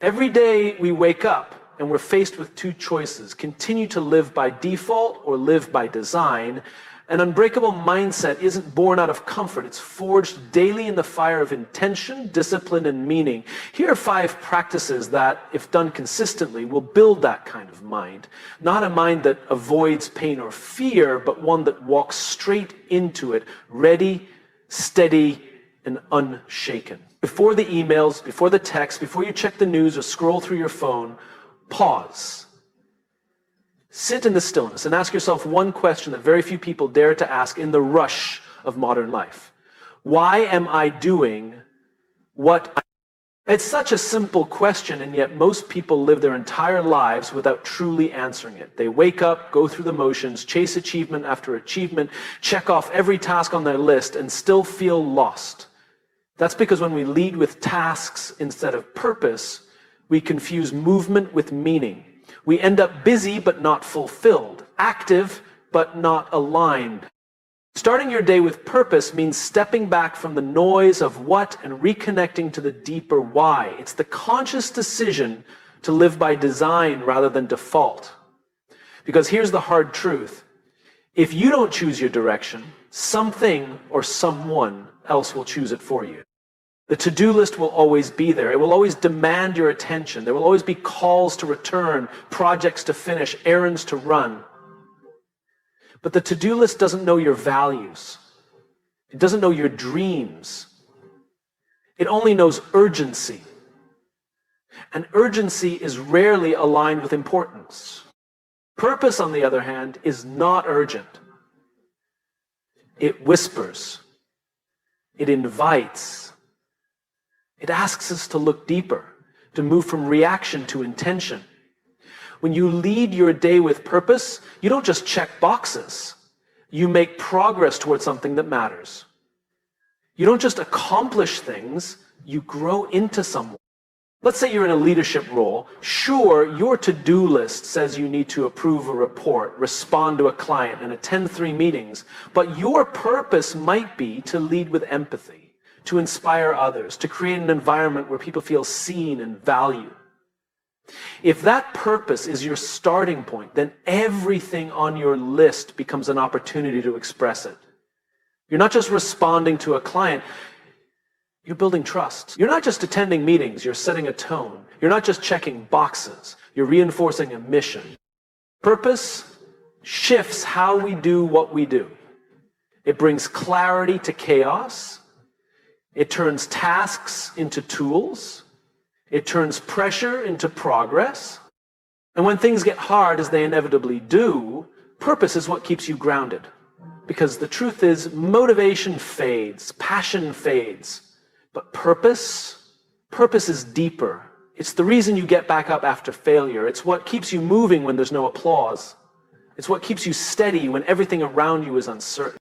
Every day we wake up and we're faced with two choices: continue to live by default or live by design. An unbreakable mindset isn't born out of comfort. It's forged daily in the fire of intention, discipline, and meaning. Here are 5 practices that, if done consistently, will build that kind of mind. Not a mind that avoids pain or fear, but one that walks straight into it, ready, steady, and unshaken. Before the emails, before the texts, before you check the news or scroll through your phone, pause. Sit in the stillness and ask yourself one question that very few people dare to ask in the rush of modern life. Why am I doing what I do? It's such a simple question, and yet most people live their entire lives without truly answering it. They wake up, go through the motions, chase achievement after achievement, check off every task on their list, and still feel lost. That's because when we lead with tasks instead of purpose, we confuse movement with meaning. We end up busy but not fulfilled, active but not aligned. Starting your day with purpose means stepping back from the noise of what and reconnecting to the deeper why. It's the conscious decision to live by design rather than default. Because here's the hard truth: if you don't choose your direction, something or someone else will choose it for you. The to-do list will always be there. It will always demand your attention. There will always be calls to return, projects to finish, errands to run. But the to-do list doesn't know your values. It doesn't know your dreams. It only knows urgency. And urgency is rarely aligned with importance. Purpose, on the other hand, is not urgent. It whispers. It invites. It asks us to look deeper, to move from reaction to intention. When you lead your day with purpose, you don't just check boxes. You make progress towards something that matters. You don't just accomplish things, you grow into someone. Let's say you're in a leadership role. Sure, your to-do list says you need to approve a report, respond to a client, and attend 3 meetings. But your purpose might be to lead with empathy, to inspire others, to create an environment where people feel seen and valued. If that purpose is your starting point, then everything on your list becomes an opportunity to express it. You're not just responding to a client, you're building trust. You're not just attending meetings, you're setting a tone. You're not just checking boxes, you're reinforcing a mission. Purpose shifts how we do what we do. It brings clarity to chaos. It turns tasks into tools. It turns pressure into progress. And when things get hard, as they inevitably do, purpose is what keeps you grounded. Because the truth is, motivation fades, passion fades. But purpose is deeper. It's the reason you get back up after failure. It's what keeps you moving when there's no applause. It's what keeps you steady when everything around you is uncertain.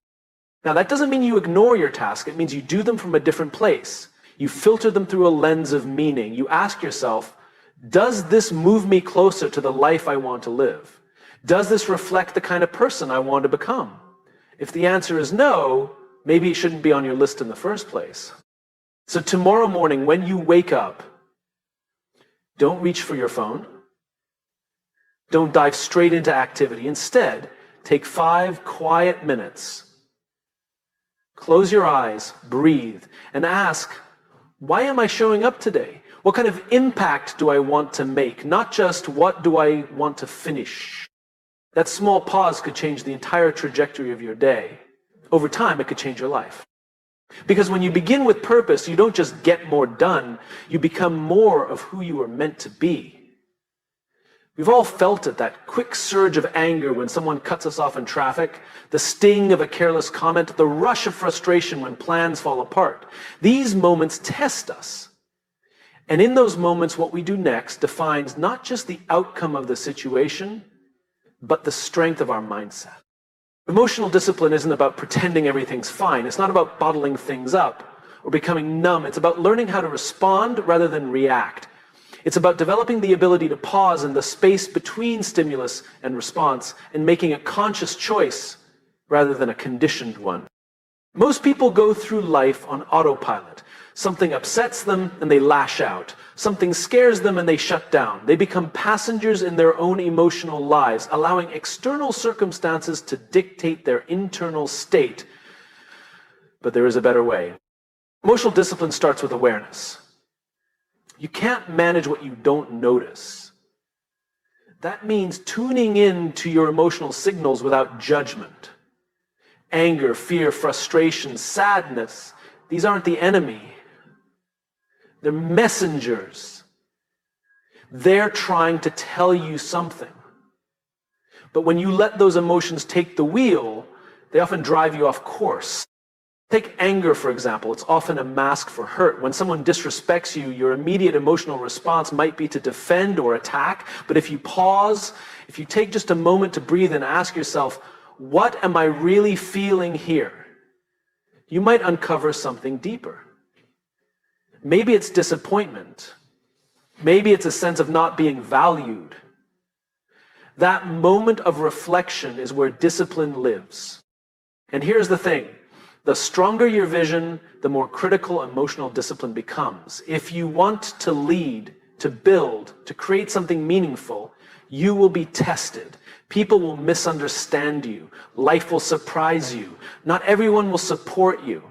Now, that doesn't mean you ignore your task. It means you do them from a different place. You filter them through a lens of meaning. You ask yourself, does this move me closer to the life I want to live? Does this reflect the kind of person I want to become? If the answer is no, maybe it shouldn't be on your list in the first place. So tomorrow morning, when you wake up, don't reach for your phone. Don't dive straight into activity. Instead, take 5 quiet minutes. Close your eyes, breathe, and ask, why am I showing up today? What kind of impact do I want to make? Not just what do I want to finish. That small pause could change the entire trajectory of your day. Over time, it could change your life. Because when you begin with purpose, you don't just get more done, you become more of who you are meant to be. We've all felt it, that quick surge of anger when someone cuts us off in traffic, the sting of a careless comment, the rush of frustration when plans fall apart. These moments test us. And in those moments, what we do next defines not just the outcome of the situation, but the strength of our mindset. Emotional discipline isn't about pretending everything's fine. It's not about bottling things up or becoming numb. It's about learning how to respond rather than react. It's about developing the ability to pause in the space between stimulus and response and making a conscious choice rather than a conditioned one. Most people go through life on autopilot. Something upsets them and they lash out. Something scares them and they shut down. They become passengers in their own emotional lives, allowing external circumstances to dictate their internal state. But there is a better way. Emotional discipline starts with awareness. You can't manage what you don't notice. That means tuning in to your emotional signals without judgment. Anger, fear, frustration, sadness, these aren't the enemy. They're messengers. They're trying to tell you something. But when you let those emotions take the wheel, they often drive you off course. Take anger, for example. It's often a mask for hurt. When someone disrespects you, your immediate emotional response might be to defend or attack. But if you pause, if you take just a moment to breathe and ask yourself, what am I really feeling here? You might uncover something deeper. Maybe it's disappointment. Maybe it's a sense of not being valued. That moment of reflection is where discipline lives. And here's the thing. The stronger your vision, the more critical emotional discipline becomes. If you want to lead, to build, to create something meaningful, you will be tested. People will misunderstand you. Life will surprise you. Not everyone will support you.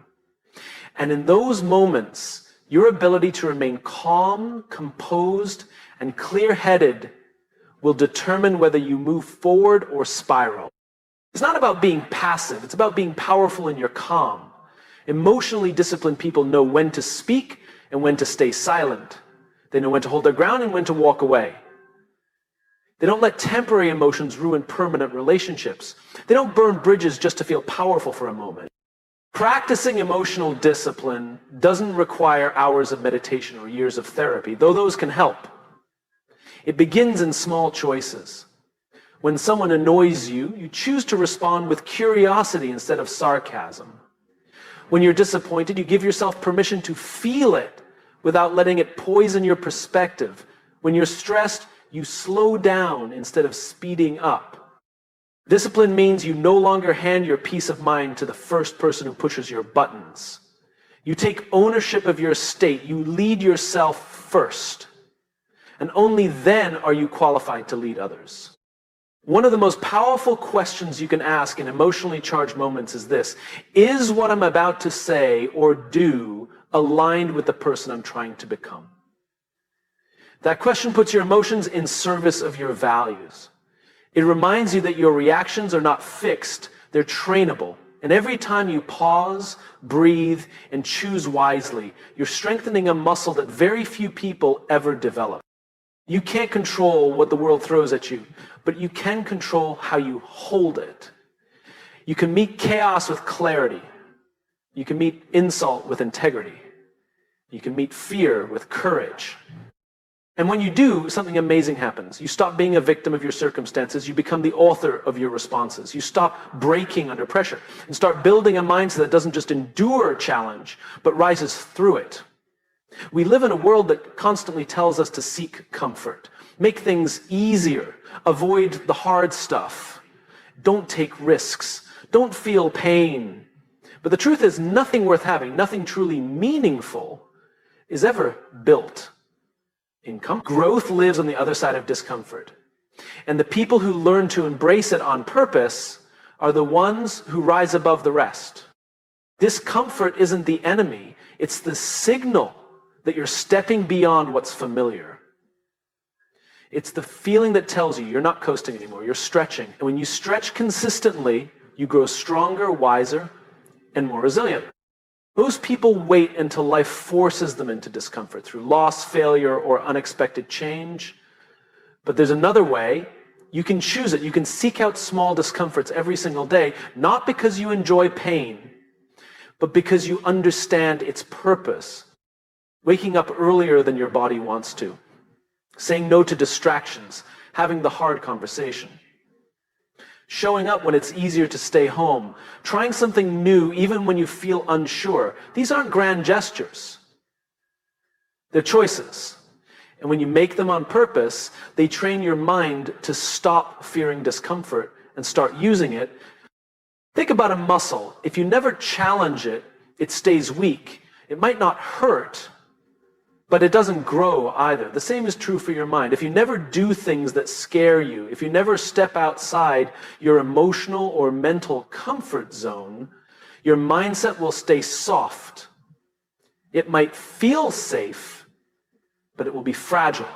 And in those moments, your ability to remain calm, composed, and clear-headed will determine whether you move forward or spiral. It's not about being passive. It's about being powerful in your calm. Emotionally disciplined people know when to speak and when to stay silent. They know when to hold their ground and when to walk away. They don't let temporary emotions ruin permanent relationships. They don't burn bridges just to feel powerful for a moment. Practicing emotional discipline doesn't require hours of meditation or years of therapy, though those can help. It begins in small choices. When someone annoys you, you choose to respond with curiosity instead of sarcasm. When you're disappointed, you give yourself permission to feel it without letting it poison your perspective. When you're stressed, you slow down instead of speeding up. Discipline means you no longer hand your peace of mind to the first person who pushes your buttons. You take ownership of your state. You lead yourself first. And only then are you qualified to lead others. One of the most powerful questions you can ask in emotionally charged moments is this: is what I'm about to say or do aligned with the person I'm trying to become? That question puts your emotions in service of your values. It reminds you that your reactions are not fixed, they're trainable. And every time you pause, breathe, and choose wisely, you're strengthening a muscle that very few people ever develop. You can't control what the world throws at you, but you can control how you hold it. You can meet chaos with clarity. You can meet insult with integrity. You can meet fear with courage. And when you do, something amazing happens. You stop being a victim of your circumstances. You become the author of your responses. You stop breaking under pressure and start building a mindset that doesn't just endure a challenge, but rises through it. We live in a world that constantly tells us to seek comfort, make things easier, avoid the hard stuff, don't take risks, don't feel pain. But the truth is, nothing worth having, nothing truly meaningful is ever built in comfort. Growth lives on the other side of discomfort. And the people who learn to embrace it on purpose are the ones who rise above the rest. Discomfort isn't the enemy, it's the signal that you're stepping beyond what's familiar. It's the feeling that tells you you're not coasting anymore, you're stretching. And when you stretch consistently, you grow stronger, wiser, and more resilient. Most people wait until life forces them into discomfort through loss, failure, or unexpected change. But there's another way. You can choose it. You can seek out small discomforts every single day, not because you enjoy pain, but because you understand its purpose. Waking up earlier than your body wants to, saying no to distractions, having the hard conversation, showing up when it's easier to stay home, trying something new even when you feel unsure. These aren't grand gestures. They're choices. And when you make them on purpose, they train your mind to stop fearing discomfort and start using it. Think about a muscle. If you never challenge it, it stays weak. It might not hurt, but it doesn't grow either. The same is true for your mind. If you never do things that scare you, if you never step outside your emotional or mental comfort zone, your mindset will stay soft. It might feel safe, but it will be fragile.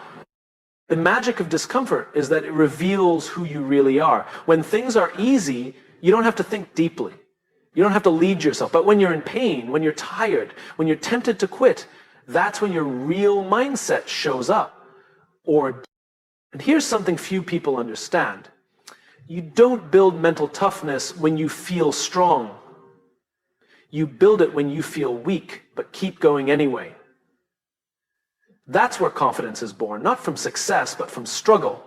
The magic of discomfort is that it reveals who you really are. When things are easy, you don't have to think deeply. You don't have to lead yourself. But when you're in pain, when you're tired, when you're tempted to quit, that's when your real mindset shows up. And here's something few people understand. You don't build mental toughness when you feel strong. You build it when you feel weak, but keep going anyway. That's where confidence is born, not from success, but from struggle.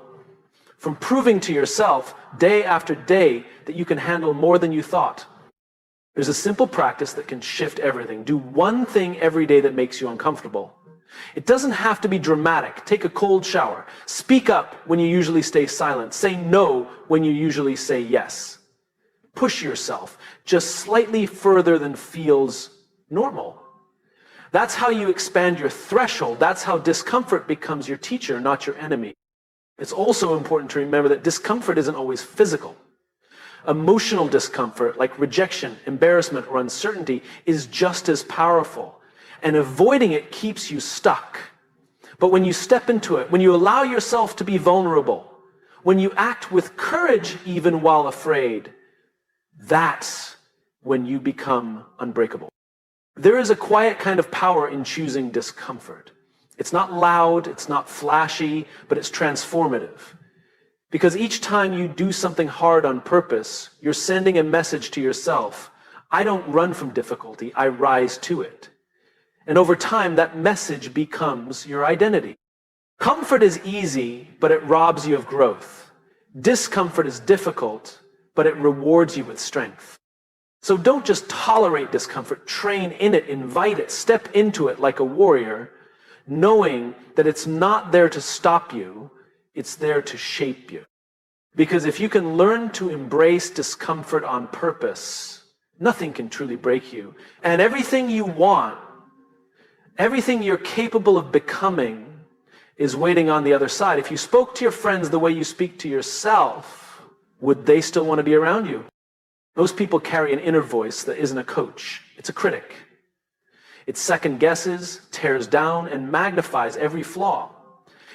From proving to yourself day after day that you can handle more than you thought. There's a simple practice that can shift everything. Do one thing every day that makes you uncomfortable. It doesn't have to be dramatic. Take a cold shower. Speak up when you usually stay silent. Say no when you usually say yes. Push yourself just slightly further than feels normal. That's how you expand your threshold. That's how discomfort becomes your teacher, not your enemy. It's also important to remember that discomfort isn't always physical. Emotional discomfort, like rejection, embarrassment, or uncertainty, is just as powerful. And avoiding it keeps you stuck. But when you step into it, when you allow yourself to be vulnerable, when you act with courage even while afraid, that's when you become unbreakable. There is a quiet kind of power in choosing discomfort. It's not loud, it's not flashy, but it's transformative. Because each time you do something hard on purpose, you're sending a message to yourself. I don't run from difficulty, I rise to it. And over time, that message becomes your identity. Comfort is easy, but it robs you of growth. Discomfort is difficult, but it rewards you with strength. So don't just tolerate discomfort, train in it, invite it, step into it like a warrior, knowing that it's not there to stop you, it's there to shape you. Because if you can learn to embrace discomfort on purpose, nothing can truly break you. And everything you want, everything you're capable of becoming is waiting on the other side. If you spoke to your friends the way you speak to yourself, would they still want to be around you? Most people carry an inner voice that isn't a coach. It's a critic. It second guesses, tears down, and magnifies every flaw.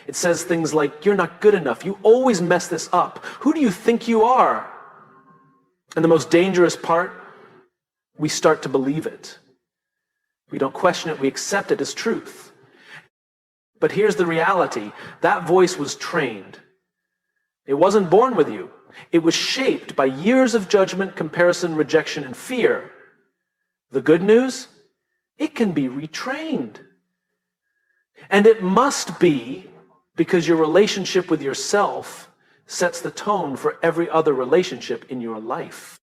It says things like, you're not good enough. You always mess this up. Who do you think you are? And the most dangerous part, we start to believe it. We don't question it. We accept it as truth. But here's the reality. That voice was trained. It wasn't born with you. It was shaped by years of judgment, comparison, rejection, and fear. The good news? It can be retrained. And it must be because your relationship with yourself sets the tone for every other relationship in your life.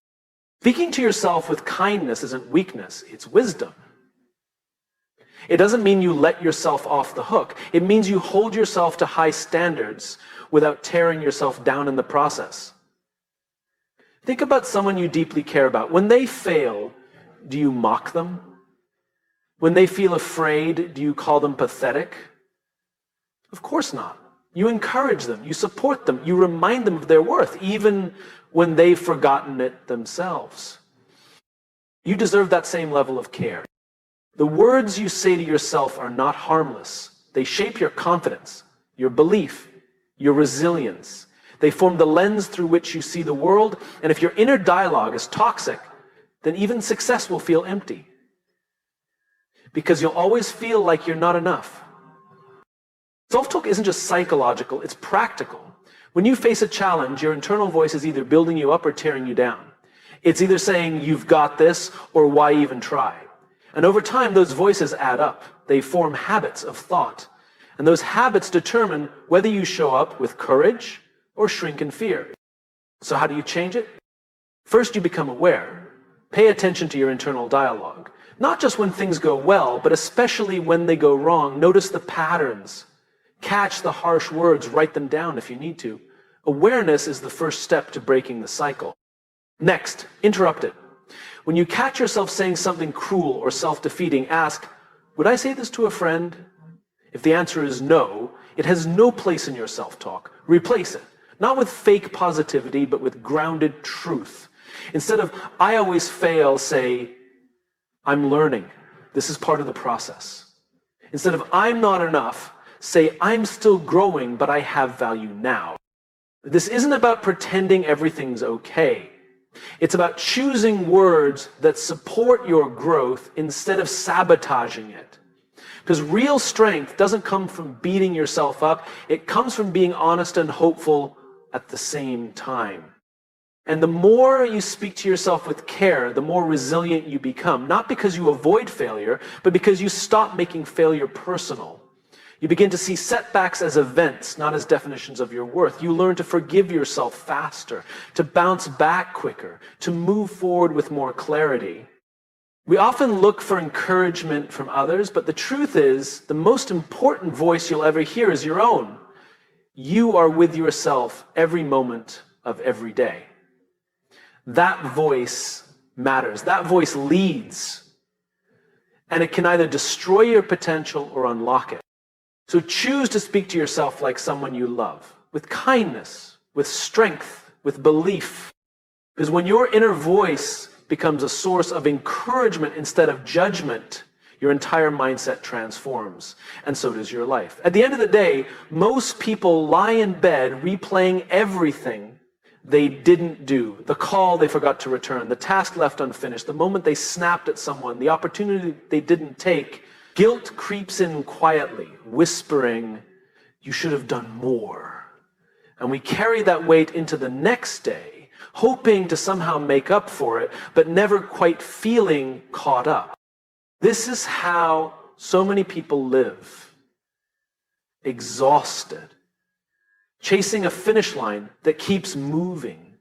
Speaking to yourself with kindness isn't weakness, it's wisdom. It doesn't mean you let yourself off the hook. It means you hold yourself to high standards without tearing yourself down in the process. Think about someone you deeply care about. When they fail, do you mock them? When they feel afraid, do you call them pathetic? Of course not. You encourage them, you support them, you remind them of their worth, even when they've forgotten it themselves. You deserve that same level of care. The words you say to yourself are not harmless. They shape your confidence, your belief, your resilience. They form the lens through which you see the world, and if your inner dialogue is toxic, then even success will feel empty. Because you'll always feel like you're not enough. Self-talk isn't just psychological, it's practical. When you face a challenge, your internal voice is either building you up or tearing you down. It's either saying, you've got this, or why even try? And over time, those voices add up. They form habits of thought. And those habits determine whether you show up with courage or shrink in fear. So how do you change it? First, you become aware. Pay attention to your internal dialogue. Not just when things go well, but especially when they go wrong. Notice the patterns. Catch the harsh words, write them down if you need to. Awareness is the first step to breaking the cycle. Next, interrupt it. When you catch yourself saying something cruel or self-defeating, ask, Would I say this to a friend? If the answer is no, it has no place in your self-talk. Replace it, not with fake positivity, but with grounded truth. Instead of, I always fail, say, I'm learning. This is part of the process. Instead of, I'm not enough, say, I'm still growing, but I have value now. This isn't about pretending everything's okay. It's about choosing words that support your growth instead of sabotaging it. Because real strength doesn't come from beating yourself up. It comes from being honest and hopeful at the same time. And the more you speak to yourself with care, the more resilient you become. Not because you avoid failure, but because you stop making failure personal. You begin to see setbacks as events, not as definitions of your worth. You learn to forgive yourself faster, to bounce back quicker, to move forward with more clarity. We often look for encouragement from others, but the truth is, the most important voice you'll ever hear is your own. You are with yourself every moment of every day. That voice matters. That voice leads. And it can either destroy your potential or unlock it. So choose to speak to yourself like someone you love, with kindness, with strength, with belief. Because when your inner voice becomes a source of encouragement instead of judgment, your entire mindset transforms, and so does your life. At the end of the day, most people lie in bed replaying everything they didn't do, the call they forgot to return, the task left unfinished, the moment they snapped at someone, the opportunity they didn't take. Guilt creeps in quietly, whispering, you should have done more. And we carry that weight into the next day, hoping to somehow make up for it, but never quite feeling caught up. This is how so many people live. Exhausted. Chasing a finish line that keeps moving.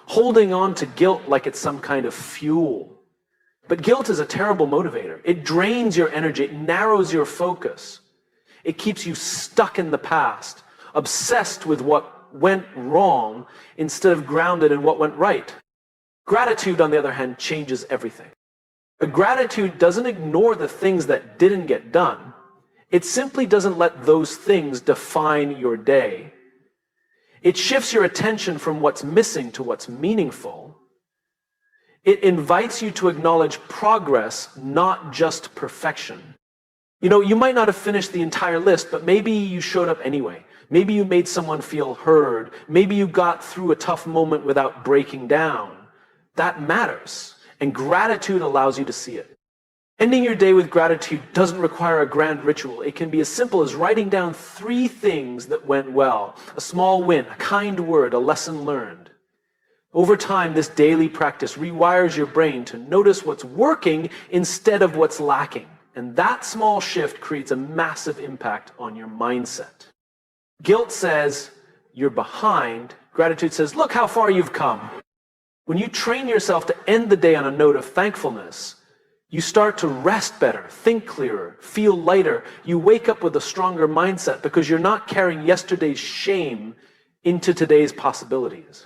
Holding on to guilt like it's some kind of fuel. But guilt is a terrible motivator. It drains your energy. It narrows your focus. It keeps you stuck in the past, obsessed with what went wrong instead of grounded in what went right. Gratitude, on the other hand, changes everything. But gratitude doesn't ignore the things that didn't get done. It simply doesn't let those things define your day. It shifts your attention from what's missing to what's meaningful. It invites you to acknowledge progress, not just perfection. You know, you might not have finished the entire list, but maybe you showed up anyway. Maybe you made someone feel heard. Maybe you got through a tough moment without breaking down. That matters, and gratitude allows you to see it. Ending your day with gratitude doesn't require a grand ritual. It can be as simple as writing down 3 things that went well, a small win, a kind word, a lesson learned. Over time, this daily practice rewires your brain to notice what's working instead of what's lacking. And that small shift creates a massive impact on your mindset. Guilt says, you're behind. Gratitude says, look how far you've come. When you train yourself to end the day on a note of thankfulness, you start to rest better, think clearer, feel lighter. You wake up with a stronger mindset because you're not carrying yesterday's shame into today's possibilities.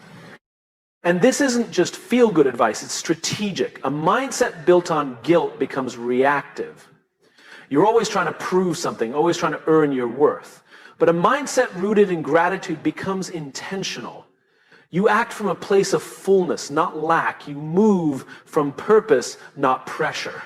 And this isn't just feel-good advice, it's strategic. A mindset built on guilt becomes reactive. You're always trying to prove something, always trying to earn your worth. But a mindset rooted in gratitude becomes intentional. You act from a place of fullness, not lack. You move from purpose, not pressure.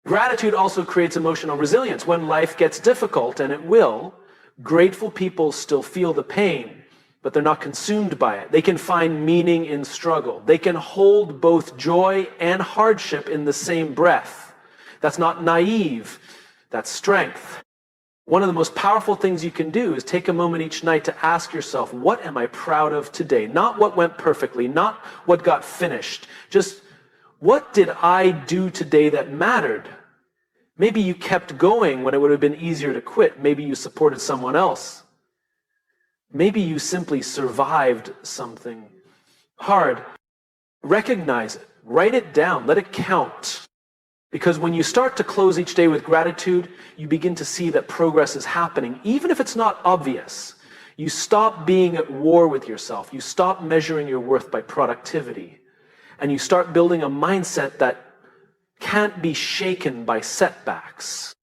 Gratitude also creates emotional resilience. When life gets difficult, and it will, grateful people still feel the pain, but they're not consumed by it. They can find meaning in struggle. They can hold both joy and hardship in the same breath. That's not naive, that's strength. One of the most powerful things you can do is take a moment each night to ask yourself, what am I proud of today? Not what went perfectly, not what got finished. Just, what did I do today that mattered? Maybe you kept going when it would have been easier to quit. Maybe you supported someone else. Maybe you simply survived something hard. Recognize it. Write it down. Let it count. Because when you start to close each day with gratitude, you begin to see that progress is happening, even if it's not obvious. You stop being at war with yourself. You stop measuring your worth by productivity. And you start building a mindset that can't be shaken by setbacks.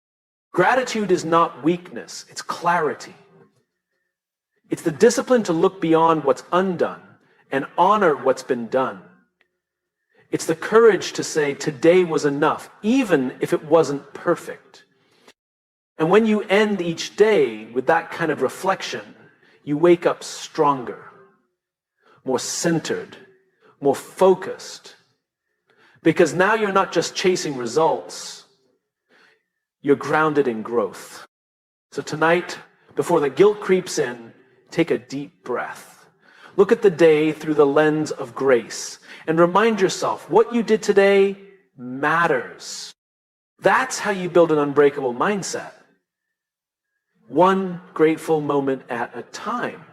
Gratitude is not weakness, it's clarity. It's the discipline to look beyond what's undone and honor what's been done. It's the courage to say today was enough, even if it wasn't perfect. And when you end each day with that kind of reflection, you wake up stronger, more centered, more focused. Because now you're not just chasing results, you're grounded in growth. So tonight, before the guilt creeps in, take a deep breath. Look at the day through the lens of grace and remind yourself what you did today matters. That's how you build an unbreakable mindset. One grateful moment at a time.